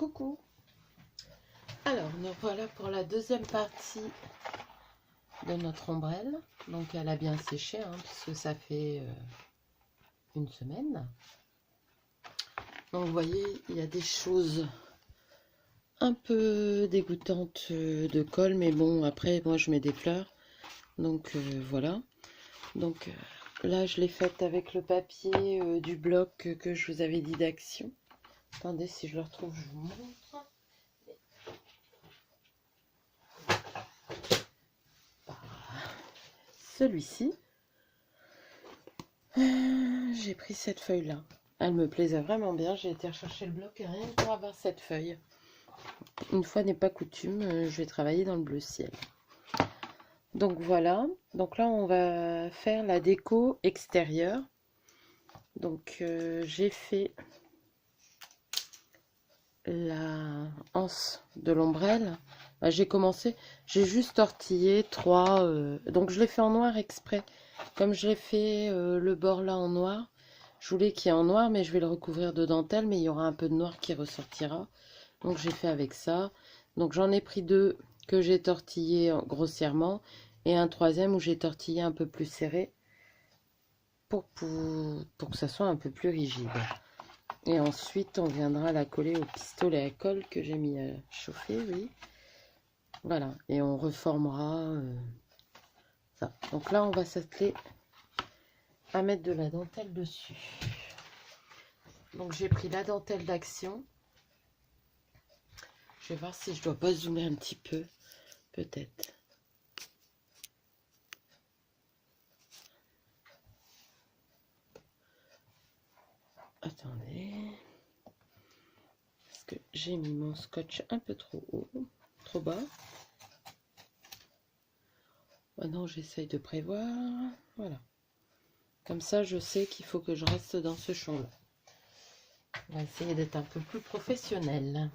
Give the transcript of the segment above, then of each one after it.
Coucou. Alors, nous voilà pour la deuxième partie de notre ombrelle. Donc, elle a bien séché, puisque ça fait une semaine. Donc, vous voyez, il y a des choses un peu dégoûtantes de colle. Mais bon, après, moi, je mets des fleurs. Donc, voilà. Donc, là, je l'ai faite avec le papier du bloc que je vous avais dit d'Action. Attendez, si je le retrouve, je vous montre. Celui-ci, j'ai pris cette feuille là, elle me plaisait vraiment bien, j'ai été rechercher le bloc rien que pour avoir cette feuille. Une fois n'est pas coutume, je vais travailler dans le bleu ciel. Donc voilà, donc là on va faire la déco extérieure. Donc j'ai fait la anse de l'ombrelle. J'ai commencé, j'ai juste tortillé 3, donc je l'ai fait en noir exprès. Comme je l'ai fait le bord là en noir, je voulais qu'il y ait en noir, mais je vais le recouvrir de dentelle, mais il y aura un peu de noir qui ressortira. Donc j'ai fait avec ça. Donc j'en ai pris 2 que j'ai tortillé grossièrement, et un troisième où j'ai tortillé un peu plus serré, pour que ça soit un peu plus rigide. Et ensuite, on viendra la coller au pistolet à colle que j'ai mis à chauffer, oui. Voilà, et on reformera ça. Donc là, on va s'atteler à mettre de la dentelle dessus. Donc j'ai pris la dentelle d'Action. Je vais voir si je dois pas zoomer un petit peu, peut-être. Attendez. Parce que j'ai mis mon scotch un peu trop haut, trop bas. Maintenant, j'essaye de prévoir. Voilà. Comme ça, je sais qu'il faut que je reste dans ce champ-là. On va essayer d'être un peu plus professionnel.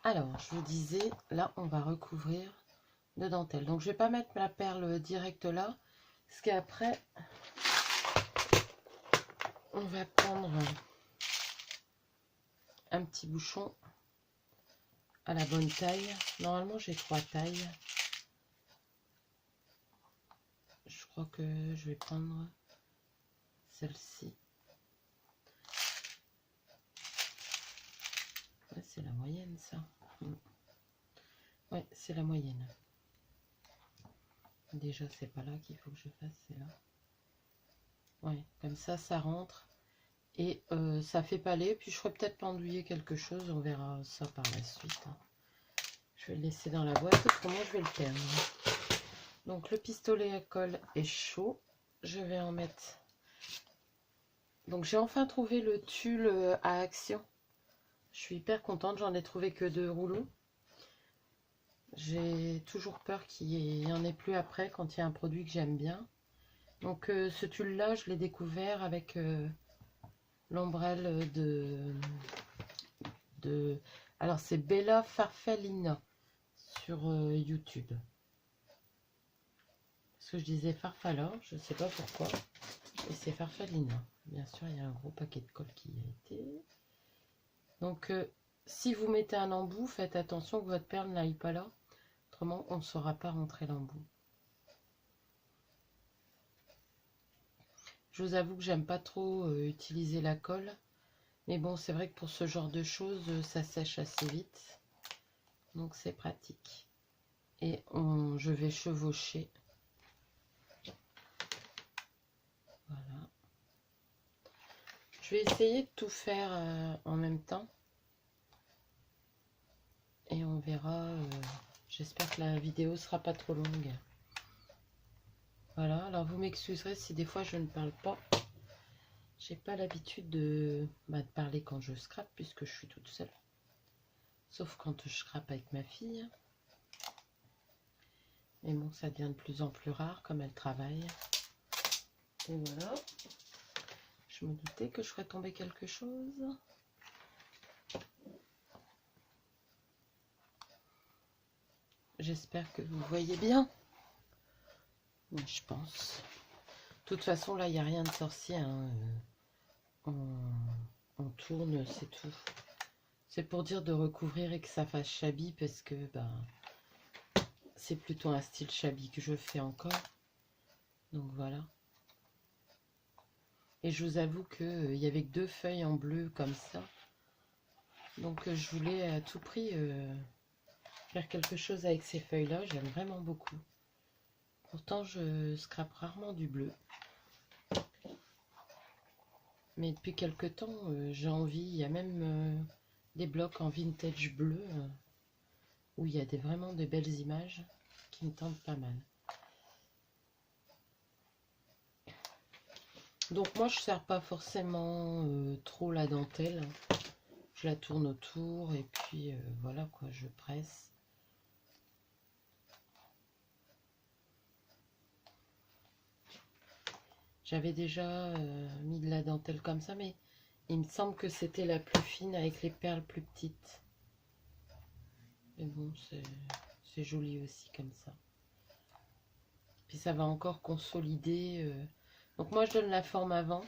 Alors, je vous disais, là, on va recouvrir de dentelle. Donc, je vais pas mettre la perle directe là, parce qu'après, on va prendre un petit bouchon à la bonne taille. Normalement, j'ai 3 tailles. Je crois que je vais prendre celle-ci. Ouais, c'est la moyenne, ça. Ouais, c'est la moyenne. Déjà, c'est pas là qu'il faut que je fasse, c'est là. Ouais, comme ça, ça rentre. Et ça fait palais. Puis je ferai peut-être pendouiller quelque chose. On verra ça par la suite. Je vais le laisser dans la boîte. Autrement, je vais le perdre. Donc, le pistolet à colle est chaud. Je vais en mettre. Donc, j'ai enfin trouvé le tulle à Action. Je suis hyper contente. J'en ai trouvé que 2 rouleaux. J'ai toujours peur qu'il n'y en ait plus après quand il y a un produit que j'aime bien. Donc, ce tulle là, je l'ai découvert avec l'ombrelle alors c'est Bella Farfallina sur YouTube. Parce que je disais Farfalla, je ne sais pas pourquoi. Et c'est Farfallina. Bien sûr, il y a un gros paquet de colle qui y a été. Donc si vous mettez un embout, faites attention que votre perle n'aille pas là. Autrement, on ne saura pas rentrer l'embout. Je vous avoue que j'aime pas trop utiliser la colle. Mais bon, c'est vrai que pour ce genre de choses, ça sèche assez vite. Donc c'est pratique. Et je vais chevaucher. Voilà. Je vais essayer de tout faire en même temps. Et on verra. J'espère que la vidéo sera pas trop longue. Voilà, alors vous m'excuserez si des fois je ne parle pas. J'ai pas l'habitude de parler quand je scrape puisque je suis toute seule. Sauf quand je scrape avec ma fille. Mais bon, ça devient de plus en plus rare comme elle travaille. Et voilà. Je me doutais que je ferais tomber quelque chose. J'espère que vous voyez bien. Oui, je pense. De toute façon, là, il n'y a rien de sorcier. On tourne, c'est tout. C'est pour dire de recouvrir et que ça fasse shabby parce que ben, c'est plutôt un style shabby que je fais encore. Donc voilà. Et je vous avoue qu'il y avait que 2 feuilles en bleu comme ça. Donc je voulais à tout prix faire quelque chose avec ces feuilles-là. J'aime vraiment beaucoup. Pourtant, je scrape rarement du bleu. Mais depuis quelque temps, j'ai envie. Il y a même des blocs en vintage bleu où il y a vraiment de belles images qui me tentent pas mal. Donc moi, je ne sers pas forcément trop la dentelle. Je la tourne autour et puis voilà quoi, je presse. J'avais déjà mis de la dentelle comme ça, mais il me semble que c'était la plus fine avec les perles plus petites. Mais bon, c'est joli aussi comme ça. Puis ça va encore consolider. Donc moi, je donne la forme avant.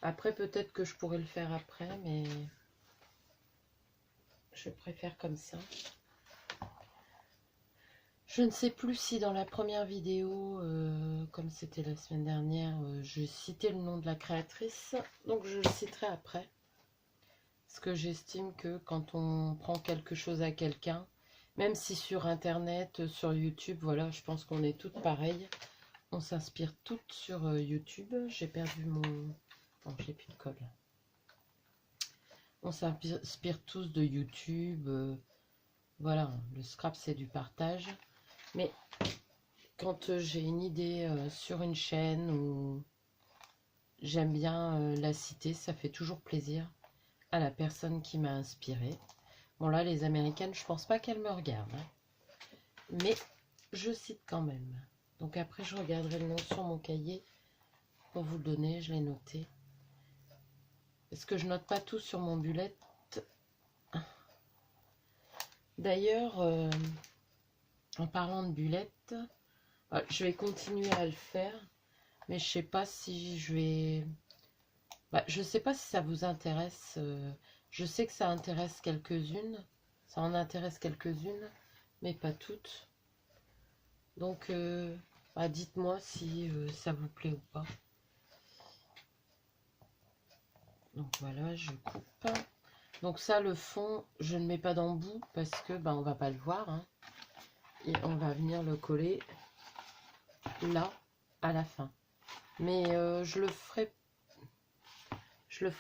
Après, peut-être que je pourrais le faire après, mais je préfère comme ça. Je ne sais plus si dans la première vidéo, comme c'était la semaine dernière, je citais le nom de la créatrice. Donc je le citerai après. Parce que j'estime que quand on prend quelque chose à quelqu'un, même si sur Internet, sur YouTube, voilà, je pense qu'on est toutes pareilles. On s'inspire toutes sur YouTube. J'ai perdu mon... Non, j'ai plus de colle. On s'inspire tous de YouTube. Voilà, le scrap, c'est du partage. Mais quand j'ai une idée sur une chaîne ou j'aime bien la citer, ça fait toujours plaisir à la personne qui m'a inspirée. Bon là, les Américaines, je pense pas qu'elles me regardent. Hein. Mais je cite quand même. Donc après, je regarderai le nom sur mon cahier pour vous le donner. Je l'ai noté. Parce que je note pas tout sur mon bullet. D'ailleurs, en parlant de bullet, je vais continuer à le faire. Mais je sais pas si je vais... je sais pas si ça vous intéresse. Je sais que ça intéresse quelques-unes. Ça en intéresse quelques-unes, mais pas toutes. Donc, dites-moi si ça vous plaît ou pas. Donc voilà, je coupe. Donc ça, le fond, je ne mets pas d'embout parce que on va pas le voir. Hein. Et on va venir le coller là, à la fin. Mais je le ferai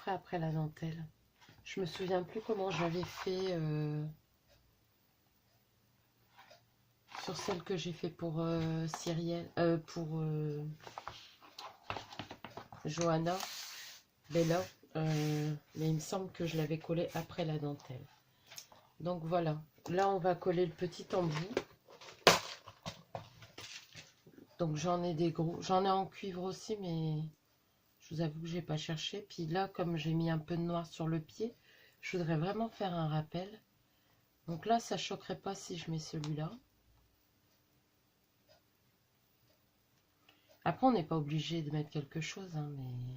après la dentelle. Je me souviens plus comment j'avais fait sur celle que j'ai fait pour Cyrielle, pour Johanna, Bella. Mais il me semble que je l'avais collé après la dentelle. Donc voilà. Là, on va coller le petit embout. Donc j'en ai des gros. J'en ai en cuivre aussi, mais je vous avoue que j'ai pas cherché. Puis là, comme j'ai mis un peu de noir sur le pied, je voudrais vraiment faire un rappel. Donc là, ça choquerait pas si je mets celui-là. Après, on n'est pas obligé de mettre quelque chose, hein, mais...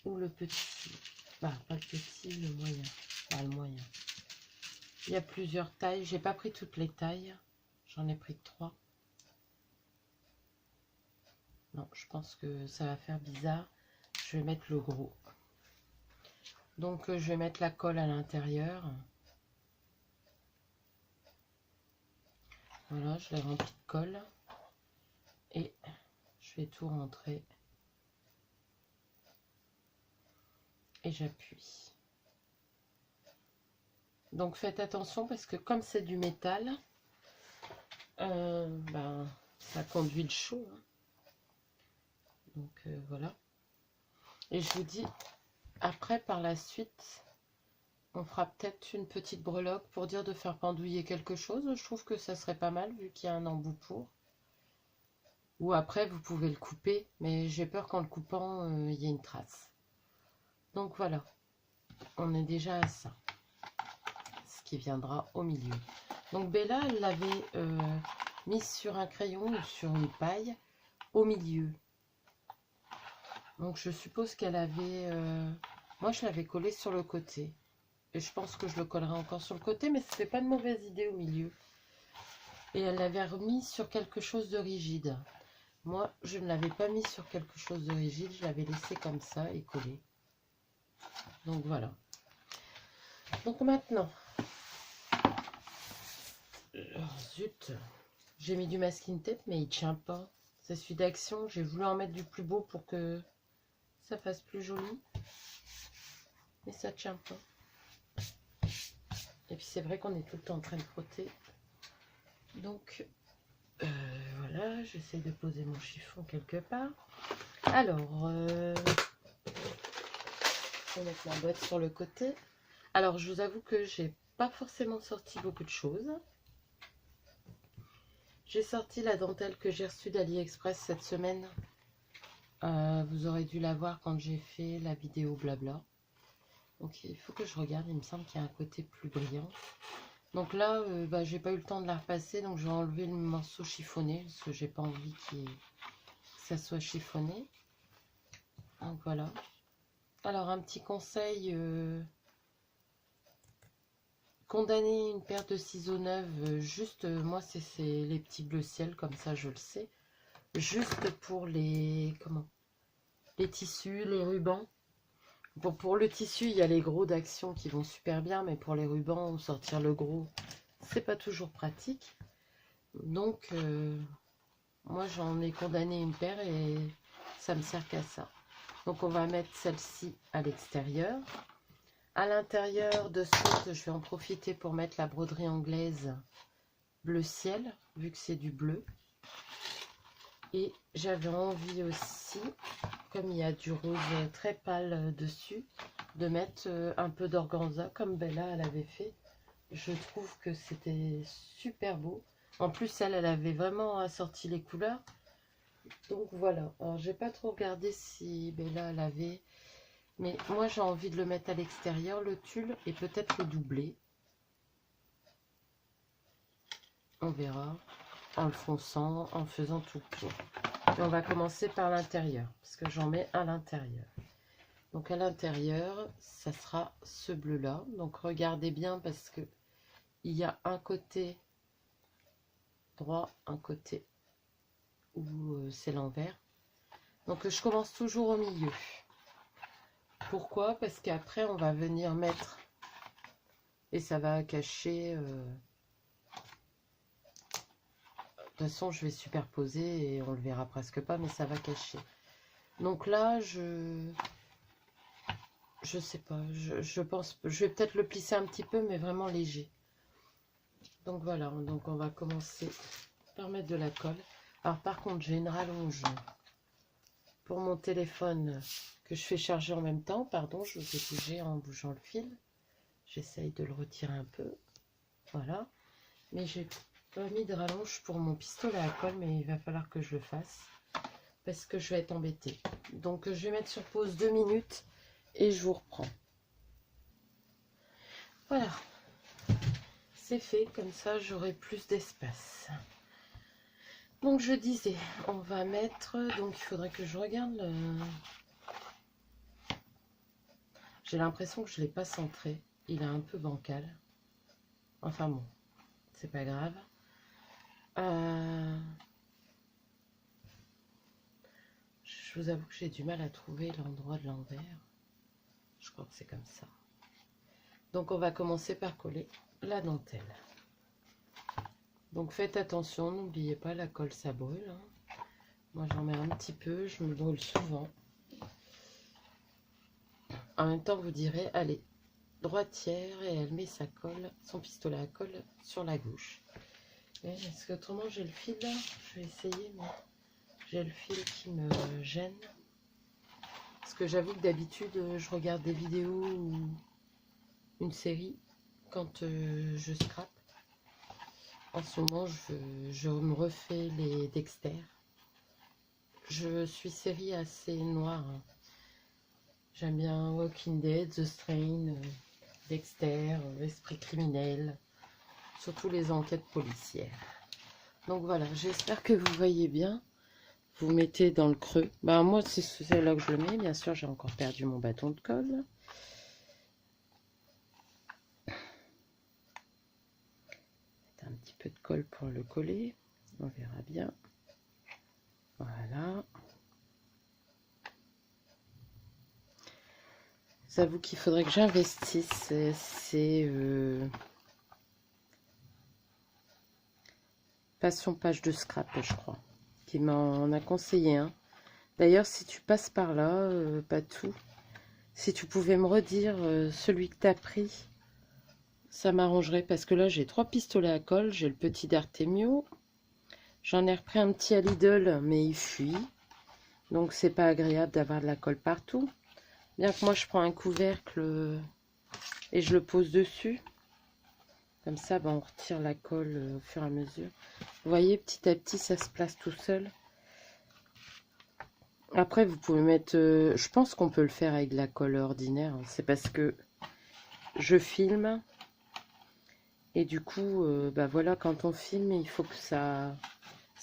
Ou le petit. Pas le petit, le moyen. Le moyen. Il y a plusieurs tailles. J'ai pas pris toutes les tailles. J'en ai pris que 3. Non, je pense que ça va faire bizarre. Je vais mettre le gros. Donc, je vais mettre la colle à l'intérieur. Voilà, je l'ai rempli de colle. Et je vais tout rentrer. Et j'appuie. Donc, faites attention parce que comme c'est du métal, ça conduit le chaud. Hein. Donc, voilà. Et je vous dis, après, par la suite, on fera peut-être une petite breloque pour dire de faire pendouiller quelque chose. Je trouve que ça serait pas mal vu qu'il y a un embout pour. Ou après, vous pouvez le couper, mais j'ai peur qu'en le coupant, il y ait une trace. Donc voilà, on est déjà à ça. Ce qui viendra au milieu. Donc Bella, elle l'avait mise sur un crayon ou sur une paille au milieu. Donc je suppose qu'elle avait... moi, je l'avais collé sur le côté. Et je pense que je le collerai encore sur le côté, mais ce n'est pas une mauvaise idée au milieu. Et elle l'avait remis sur quelque chose de rigide. Moi, je ne l'avais pas mis sur quelque chose de rigide, je l'avais laissé comme ça et collé. Donc voilà. Donc maintenant, oh, zut, j'ai mis du masking tape, mais il tient pas. C'est celui d'Action, j'ai voulu en mettre du plus beau pour que ça fasse plus joli. Mais ça tient pas. Et puis c'est vrai qu'on est tout le temps en train de frotter. Donc voilà, j'essaie de poser mon chiffon quelque part. Alors, je vais mettre la boîte sur le côté. Alors, je vous avoue que j'ai pas forcément sorti beaucoup de choses. J'ai sorti la dentelle que j'ai reçue d'AliExpress cette semaine. Vous aurez dû la voir quand j'ai fait la vidéo blabla. Donc, il faut que je regarde. Il me semble qu'il y a un côté plus brillant. Donc là, j'ai pas eu le temps de la repasser. Donc, je vais enlever le morceau chiffonné. Parce que j'ai pas envie que ça soit chiffonné. Donc, voilà. Alors, un petit conseil. Condamner une paire de ciseaux neuves, juste, moi c'est les petits bleu ciel, comme ça je le sais. Juste pour les tissus, les rubans. Bon, pour le tissu, il y a les gros d'Action qui vont super bien, mais pour les rubans, sortir le gros, c'est pas toujours pratique. Donc, moi j'en ai condamné une paire et ça me sert qu'à ça. Donc on va mettre celle-ci à l'extérieur. À l'intérieur de ce, je vais en profiter pour mettre la broderie anglaise bleu ciel, vu que c'est du bleu. Et j'avais envie aussi, comme il y a du rose très pâle dessus, de mettre un peu d'organza, comme Bella elle avait fait. Je trouve que c'était super beau. En plus, elle avait vraiment assorti les couleurs. Donc voilà. Alors, j'ai pas trop regardé si Bella elle avait... Mais moi, j'ai envie de le mettre à l'extérieur, le tulle, et peut-être le doubler. On verra, en le fonçant, en faisant tout le tour. Et on va commencer par l'intérieur, parce que j'en mets à l'intérieur. Donc à l'intérieur, ça sera ce bleu-là. Donc regardez bien, parce que il y a un côté droit, un côté où c'est l'envers. Donc je commence toujours au milieu. Pourquoi? Parce qu'après, on va venir mettre, et ça va cacher... de toute façon, je vais superposer et on le verra presque pas, mais ça va cacher. Donc là, je sais pas, je pense, je vais peut-être le plisser un petit peu, mais vraiment léger. Donc voilà, donc on va commencer par mettre de la colle. Alors par contre, j'ai une rallonge pour mon téléphone que je fais charger en même temps. Pardon, je vous ai bougé en bougeant le fil. J'essaye de le retirer un peu. Voilà. Mais j'ai pas mis de rallonge pour mon pistolet à colle, mais il va falloir que je le fasse parce que je vais être embêtée. Donc je vais mettre sur pause 2 minutes et je vous reprends. Voilà. C'est fait, comme ça j'aurai plus d'espace. Donc je disais, on va mettre, donc il faudrait que je regarde le... J'ai l'impression que je ne l'ai pas centré, il est un peu bancal. Enfin bon, c'est pas grave. Je vous avoue que j'ai du mal à trouver l'endroit de l'envers. Je crois que c'est comme ça. Donc on va commencer par coller la dentelle. Donc faites attention, n'oubliez pas, la colle ça brûle. Hein. Moi j'en mets un petit peu, je me brûle souvent. En même temps vous direz, allez, droitière, et elle met sa colle, son pistolet à colle sur la gauche. Est-ce qu'autrement j'ai le fil là? Je vais essayer, mais j'ai le fil qui me gêne. Parce que j'avoue que d'habitude je regarde des vidéos ou une série quand je scrape. En ce moment, je me refais les Dexter. Je suis série assez noire. Hein. J'aime bien Walking Dead, The Strain, Dexter, Esprit criminel. Surtout les enquêtes policières. Donc voilà, j'espère que vous voyez bien. Vous mettez dans le creux. Bah, moi, c'est là que je le mets. Bien sûr, j'ai encore perdu mon bâton de colle. petit peu de colle pour le coller. On verra bien. Voilà. J'avoue qu'il faudrait que j'investisse. C'est Passion Page de Scrap, je crois, qui m'en a conseillé un. D'ailleurs, si tu passes par là, pas tout, si tu pouvais me redire celui que tu as pris, ça m'arrangerait. Parce que là, j'ai 3 pistolets à colle. J'ai le petit d'Artemio. J'en ai repris un petit à Lidl, mais il fuit. Donc, c'est pas agréable d'avoir de la colle partout. Bien que moi, je prends un couvercle et je le pose dessus. Comme ça, on retire la colle au fur et à mesure. Vous voyez, petit à petit, ça se place tout seul. Après, vous pouvez mettre... je pense qu'on peut le faire avec de la colle ordinaire. C'est parce que je filme. Et du coup, voilà, quand on filme, il faut que ça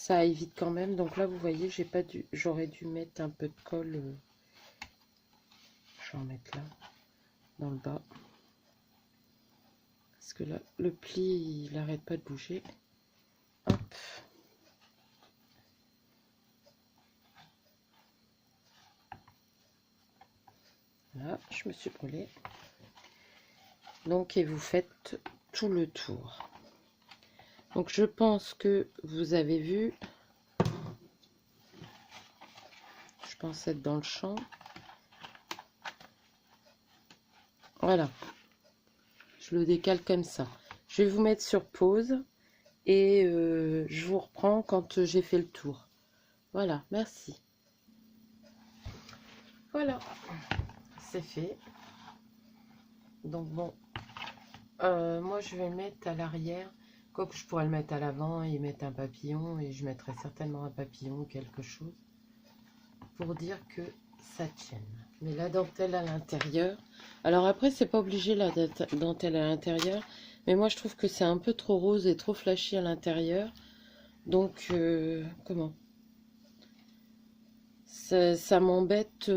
aille vite quand même. Donc là, vous voyez, j'aurais dû mettre un peu de colle. Je vais en mettre là, dans le bas. Parce que là, le pli, il n'arrête pas de bouger. Hop. Là, je me suis brûlée. Donc, et vous faites tout le tour. Donc, je pense que vous avez vu. Je pense être dans le champ. Voilà. Je le décale comme ça. Je vais vous mettre sur pause. Et je vous reprends quand j'ai fait le tour. Voilà, merci. Voilà, c'est fait. Donc bon, moi je vais le mettre à l'arrière. Quoique je pourrais le mettre à l'avant et mettre un papillon. Et je mettrai certainement un papillon ou quelque chose. Pour dire que ça tienne. Mais la dentelle à l'intérieur. Alors après, c'est pas obligé la dentelle à l'intérieur. Mais moi je trouve que c'est un peu trop rose et trop flashy à l'intérieur. Donc, comment ça m'embête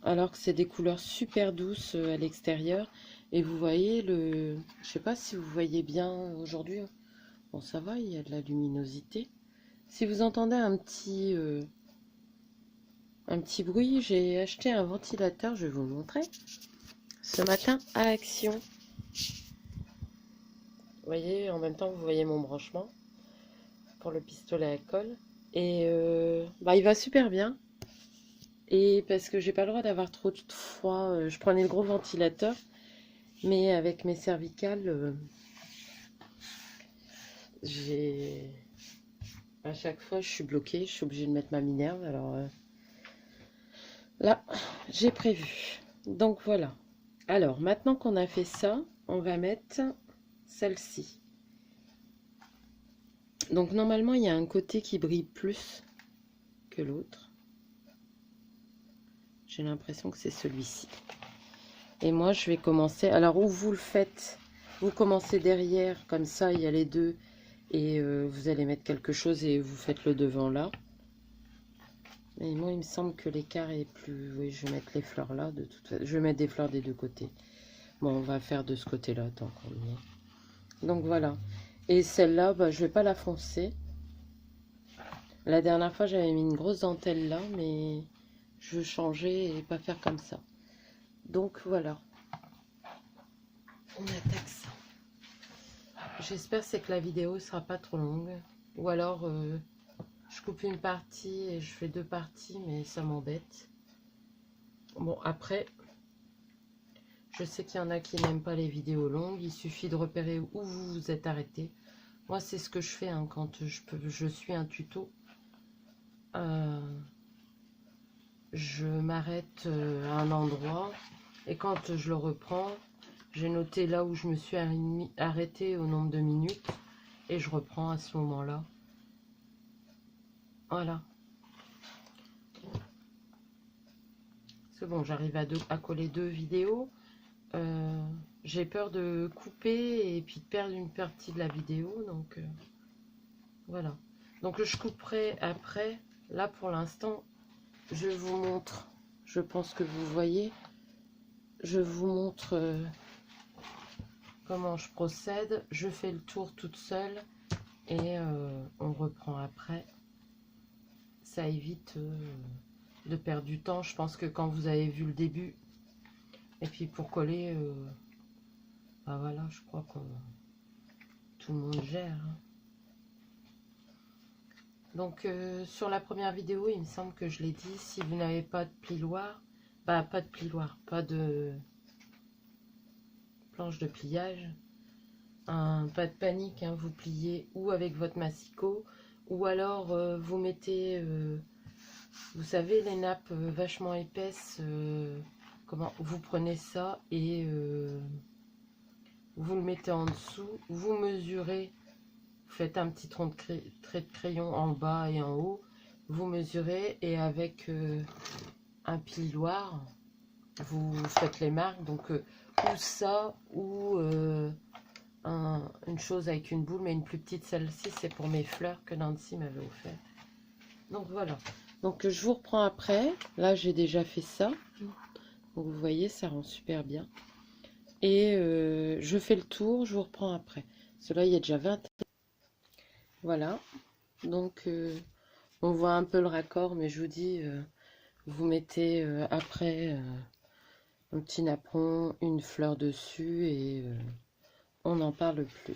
alors que c'est des couleurs super douces à l'extérieur. Et vous voyez je sais pas si vous voyez bien aujourd'hui. Bon, ça va, il y a de la luminosité. Si vous entendez un petit bruit, j'ai acheté un ventilateur, je vais vous le montrer. Ce matin à Action. Vous voyez, en même temps, vous voyez mon branchement pour le pistolet à colle. Et il va super bien. Et parce que j'ai pas le droit d'avoir trop de froid, je prenais le gros ventilateur, mais avec mes cervicales, à chaque fois je suis bloquée, je suis obligée de mettre ma minerve. Alors là, j'ai prévu. Donc voilà. Alors maintenant qu'on a fait ça, on va mettre celle-ci. Donc normalement il y a un côté qui brille plus que l'autre. J'ai l'impression que c'est celui-ci. Et moi je vais commencer. Alors où vous le faites, vous commencez derrière, comme ça il y a les deux. Et vous allez mettre quelque chose et vous faites le devant là. Mais moi il me semble que l'écart est plus... Oui, je vais mettre les fleurs là de toute façon. Je vais mettre des fleurs des deux côtés. Bon, on va faire de ce côté là tant qu'on y est. Donc voilà. Et celle-là, je vais pas la foncer. La dernière fois j'avais mis une grosse dentelle là, mais je veux changer et pas faire comme ça. Donc voilà. On attaque ça. J'espère que la vidéo sera pas trop longue. Ou alors je coupe une partie et je fais 2 parties, mais ça m'embête. Bon, après, je sais qu'il y en a qui n'aiment pas les vidéos longues. Il suffit de repérer où vous vous êtes arrêté. Moi, c'est ce que je fais quand je suis un tuto. Je m'arrête à un endroit et quand je le reprends, j'ai noté là où je me suis arrêté au nombre de minutes et je reprends à ce moment-là. Voilà. C'est bon, j'arrive à coller 2 vidéos. J'ai peur de couper et puis de perdre une partie de la vidéo. Donc, voilà. Donc, je couperai après. Là, pour l'instant, je vous montre. Je pense que vous voyez. Je vous montre comment je procède. Je fais le tour toute seule et on reprend après. Ça évite de perdre du temps. Je pense que quand vous avez vu le début, et puis pour coller, bah voilà, je crois que tout le monde gère. Hein. Donc sur la première vidéo, il me semble que je l'ai dit, si vous n'avez pas de plioir, bah pas de plioir, pas de planche de pliage, pas de panique, hein, vous pliez ou avec votre massicot, ou alors vous mettez, vous savez, les nappes vachement épaisses, comment vous prenez ça et vous le mettez en dessous, vous mesurez. Faites un petit trait de crayon en bas et en haut. Vous mesurez et avec un piloir, vous faites les marques. Donc, ou ça, ou une chose avec une boule, mais une plus petite. Celle-ci, c'est pour mes fleurs que Nancy m'avait offert. Donc, voilà. Donc, je vous reprends après. Là, j'ai déjà fait ça. Donc, vous voyez, ça rend super bien. Et je fais le tour, je vous reprends après. Cela, il y a déjà 20. Voilà, donc on voit un peu le raccord, mais je vous dis, vous mettez après un petit napperon, une fleur dessus et on n'en parle plus.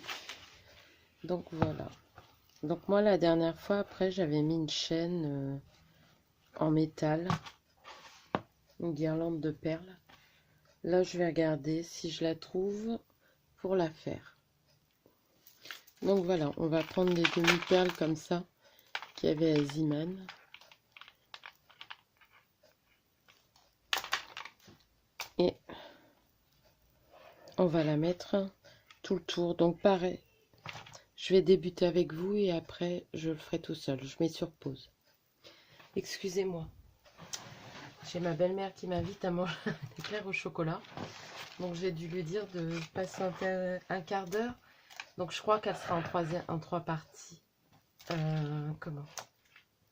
Donc voilà. Donc moi la dernière fois, après j'avais mis une chaîne en métal, une guirlande de perles. Là je vais regarder si je la trouve pour la faire. Donc voilà, on va prendre des demi-perles comme ça qu'il y avait à Ziman. Et on va la mettre tout le tour. Donc pareil, je vais débuter avec vous et après je le ferai tout seul. Je mets sur pause. Excusez-moi. J'ai ma belle-mère qui m'invite à manger un éclair au chocolat. Donc j'ai dû lui dire de passer un quart d'heure. Donc je crois qu'elle sera en trois parties. Comment?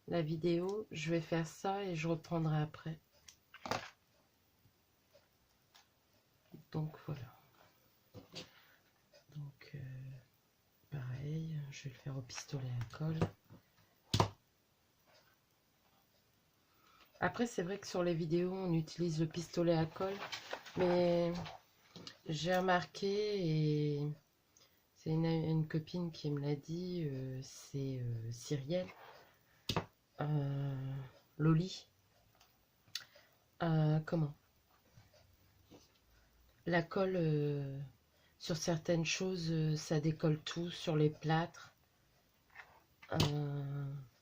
La vidéo, je vais faire ça et je reprendrai après. Donc voilà. Donc pareil, je vais le faire au pistolet à colle. Après, c'est vrai que sur les vidéos, on utilise le pistolet à colle, mais j'ai remarqué, et c'est une copine qui me l'a dit, c'est Cyrielle, Loli. Comment? La colle, sur certaines choses, ça décolle tout, sur les plâtres.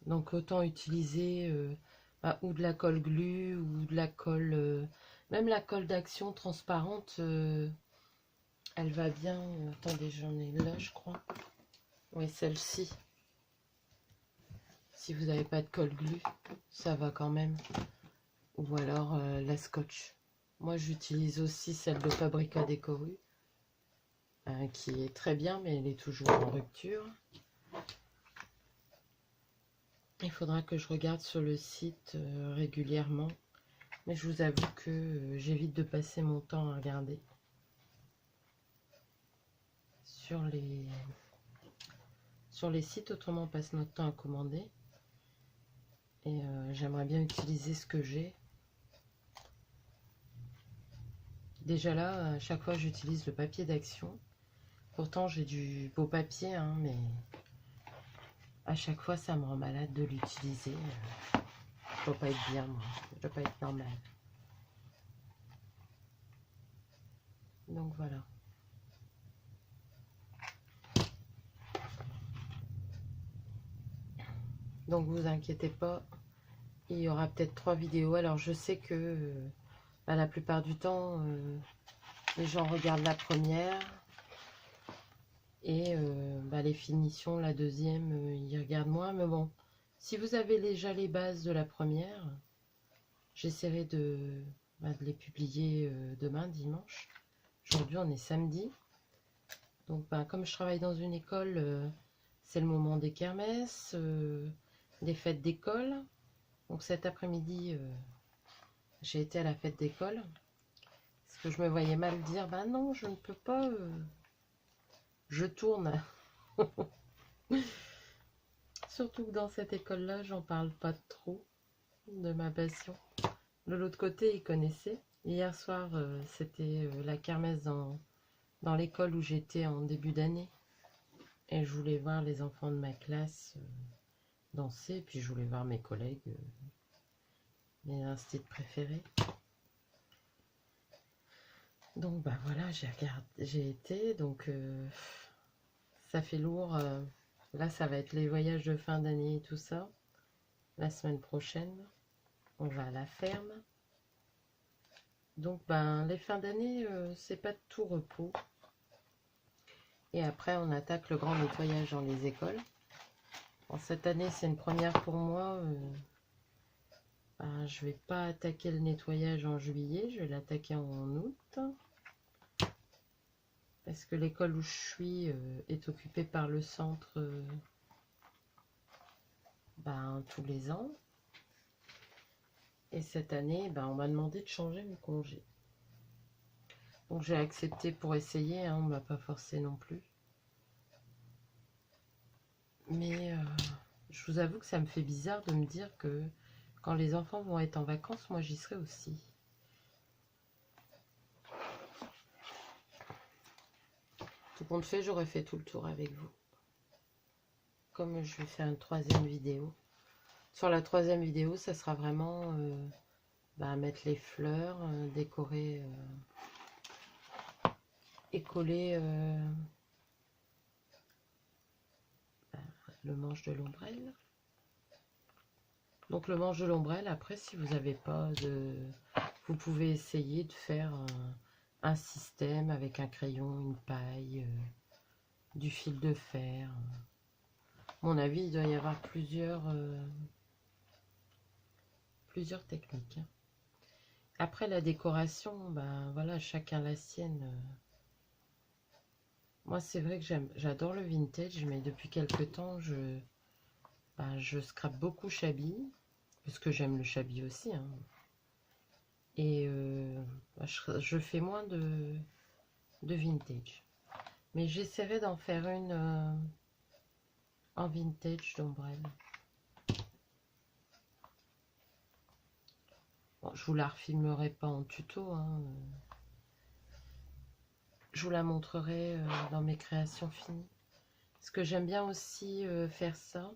Donc autant utiliser ou de la colle glu ou de la colle, même la colle d'action transparente, elle va bien. Attendez, j'en ai là je crois. Oui, celle-ci. Si vous n'avez pas de colle glu, ça va quand même. Ou alors la scotch. Moi j'utilise aussi celle de Fabrica Décoru, qui est très bien, mais elle est toujours en rupture. Il faudra que je regarde sur le site régulièrement. Mais je vous avoue que j'évite de passer mon temps à regarder sur les sites. Autrement, on passe notre temps à commander. Et j'aimerais bien utiliser ce que j'ai. Déjà là, à chaque fois, j'utilise le papier d'action. Pourtant, j'ai du beau papier, hein, mais à chaque fois, ça me rend malade de l'utiliser. Je dois pas être bien, moi. Je dois pas être normal. Donc voilà. Donc vous inquiétez pas, il y aura peut-être 3 vidéos. Alors je sais que la plupart du temps, les gens regardent la première et les finitions, la deuxième, ils regardent moins. Mais bon, si vous avez déjà les bases de la première, j'essaierai de les publier demain, dimanche. Aujourd'hui, on est samedi. Donc comme je travaille dans une école, c'est le moment des kermesses, des fêtes d'école. Donc cet après-midi, j'ai été à la fête d'école. Parce que je me voyais mal dire, non, je ne peux pas je tourne. Surtout que dans cette école-là, j'en parle pas trop de ma passion. De l'autre côté, ils connaissaient. Hier soir, c'était la kermesse dans l'école où j'étais en début d'année. Et je voulais voir les enfants de ma classe danser. Puis je voulais voir mes collègues, mes instituts préférés. Donc bah voilà, j'ai été. Donc ça fait lourd. Là, ça va être les voyages de fin d'année et tout ça. La semaine prochaine, on va à la ferme. Donc, ben, les fins d'année, c'est pas de tout repos. Et après, on attaque le grand nettoyage dans les écoles. Bon, cette année, c'est une première pour moi. Ben, je vais pas attaquer le nettoyage en juillet, je vais l'attaquer en août. Parce que l'école où je suis est occupée par le centre ben, tous les ans. Et cette année, ben, on m'a demandé de changer mes congés. Donc j'ai accepté pour essayer, hein, on ne m'a pas forcé non plus. Mais je vous avoue que ça me fait bizarre de me dire que quand les enfants vont être en vacances, moi j'y serai aussi. Tout compte fait, j'aurais fait tout le tour avec vous. Comme je vais faire une troisième vidéo. Sur la troisième vidéo, ça sera vraiment bah, mettre les fleurs, décorer et coller bah, le manche de l'ombrelle. Donc le manche de l'ombrelle, après, si vous n'avez pas de... Vous pouvez essayer de faire un système avec un crayon, une paille, du fil de fer. À mon avis, il doit y avoir plusieurs techniques. Après la décoration, ben voilà, chacun la sienne. Moi, c'est vrai que j'adore le vintage, mais depuis quelque temps, je scrape beaucoup Shabby, parce que j'aime le Shabby aussi. Hein. Et je fais moins de vintage. Mais j'essaierai d'en faire une en vintage d'ombrelle. Bon, je vous la refilmerai pas en tuto. Hein. Je vous la montrerai dans mes créations finies. Parce que j'aime bien aussi faire ça.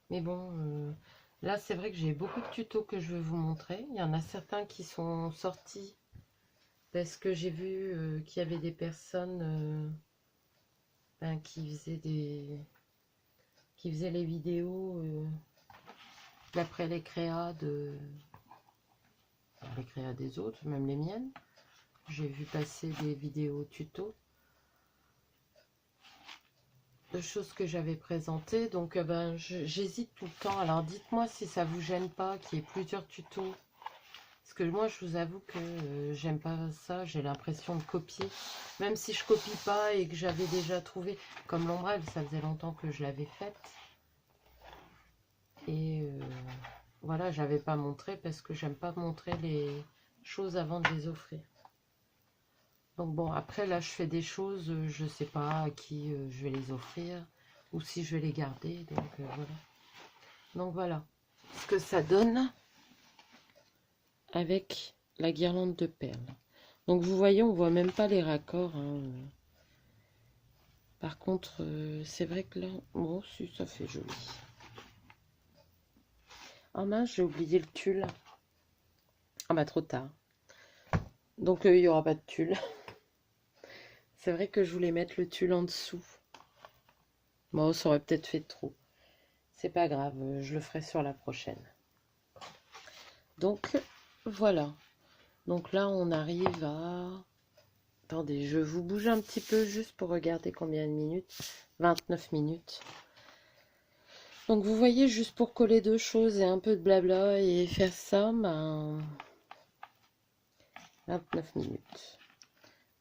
Mais bon, là c'est vrai que j'ai beaucoup de tutos que je vais vous montrer. Il y en a certains qui sont sortis parce que j'ai vu qu'il y avait des personnes ben, qui faisaient les vidéos d'après les créas des autres, même les miennes. J'ai vu passer des vidéos tutos de choses que j'avais présentées. Donc ben, j'hésite tout le temps. Alors dites-moi si ça vous gêne pas qu'il y ait plusieurs tutos. Parce que moi, je vous avoue que j'aime pas ça. J'ai l'impression de copier. Même si je copie pas et que j'avais déjà trouvé. Comme l'ombrelle, ça faisait longtemps que je l'avais faite. Et voilà, j'avais pas montré parce que j'aime pas montrer les choses avant de les offrir. Donc bon, après là, je fais des choses, je sais pas à qui je vais les offrir. Ou si je vais les garder. Donc voilà. Donc voilà ce que ça donne avec la guirlande de perles. Donc vous voyez, on voit même pas les raccords. Hein. Par contre, c'est vrai que là, bon, si ça fait joli. Ah mince, j'ai oublié le tulle. Ah bah trop tard. Donc il n'y aura pas de tulle. C'est vrai que je voulais mettre le tulle en dessous. Bon, ça aurait peut-être fait trop. C'est pas grave, je le ferai sur la prochaine. Donc voilà. Donc là, on arrive à... Attendez, je vous bouge un petit peu juste pour regarder combien de minutes. 29 minutes. Donc vous voyez, juste pour coller deux choses et un peu de blabla et faire ça, ben... 29 minutes.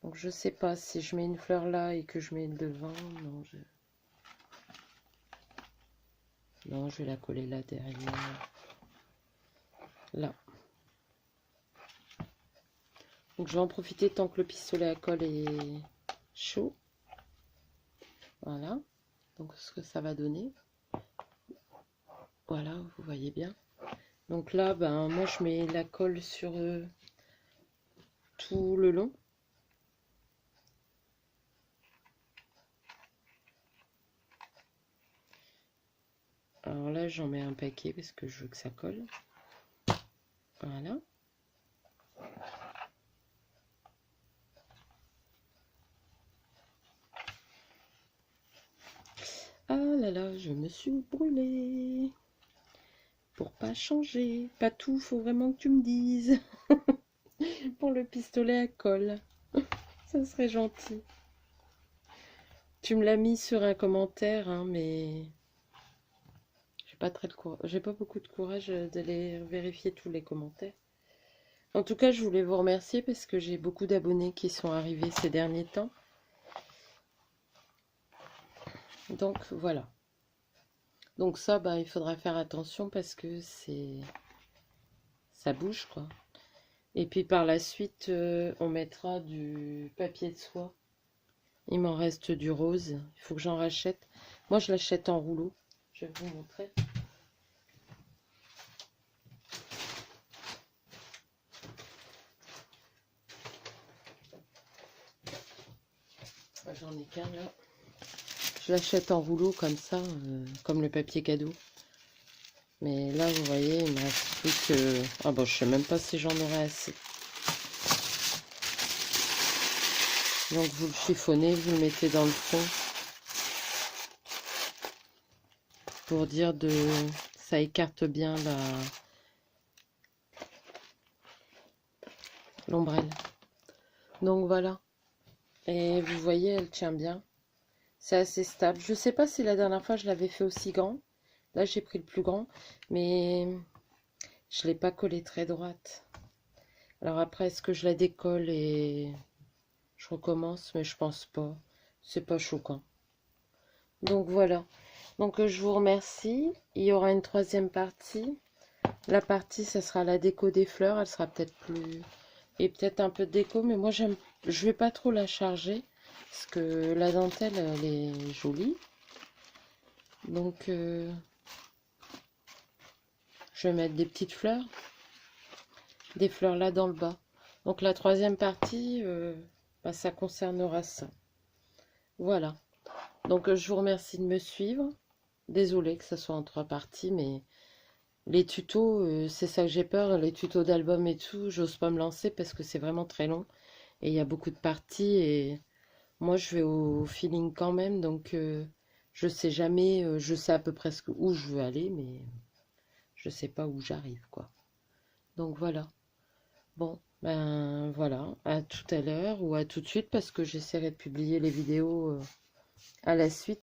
Donc je sais pas si je mets une fleur là et que je mets le devant. Non, je vais la coller là derrière. Là. Donc je vais en profiter tant que le pistolet à colle est chaud. Voilà. Donc ce que ça va donner. Voilà, vous voyez bien. Donc là, ben moi je mets la colle sur tout le long. Alors là, j'en mets un paquet parce que je veux que ça colle. Voilà. Ah là là, je me suis brûlée. Pour pas changer. Pas tout, faut vraiment que tu me dises. Pour le pistolet à colle. Ça serait gentil. Tu me l'as mis sur un commentaire, hein, mais j'ai pas beaucoup de courage d'aller vérifier tous les commentaires. En tout cas, je voulais vous remercier parce que j'ai beaucoup d'abonnés qui sont arrivés ces derniers temps. Donc voilà. Donc ça, bah, il faudra faire attention parce que ça bouge, quoi. Et puis par la suite, on mettra du papier de soie. Il m'en reste du rose. Il faut que j'en rachète. Moi, je l'achète en rouleau. Je vais vous montrer. J'en ai qu'un là. Je l'achète en rouleau comme ça, comme le papier cadeau. Mais là, vous voyez, il me reste plus que... Ah bon, je sais même pas si j'en aurai assez. Donc vous le chiffonnez, vous le mettez dans le fond. Pour dire de... Ça écarte bien l'ombrelle. Donc voilà. Et vous voyez, elle tient bien. C'est assez stable. Je sais pas si la dernière fois je l'avais fait aussi grand. Là, j'ai pris le plus grand. Mais je l'ai pas collé très droite. Alors après, est-ce que je la décolle et je recommence? Mais je pense pas. C'est pas choquant. Donc voilà. Donc je vous remercie. Il y aura une troisième partie. La partie, ça sera la déco des fleurs. Elle sera peut-être plus... Et peut-être un peu de déco. Mais moi, je vais pas trop la charger. Parce que la dentelle, elle est jolie. Donc, je vais mettre des petites fleurs. Des fleurs là dans le bas. Donc la troisième partie, bah, ça concernera ça. Voilà. Donc je vous remercie de me suivre. Désolée que ça soit en trois parties, mais les tutos, c'est ça que j'ai peur. Les tutos d'album et tout, j'ose pas me lancer parce que c'est vraiment très long. Et il y a beaucoup de parties et moi je vais au feeling quand même. Donc je sais jamais, je sais à peu près où je veux aller, mais je sais pas où j'arrive, quoi. Donc voilà. Bon, ben voilà, à tout à l'heure ou à tout de suite parce que j'essaierai de publier les vidéos à la suite.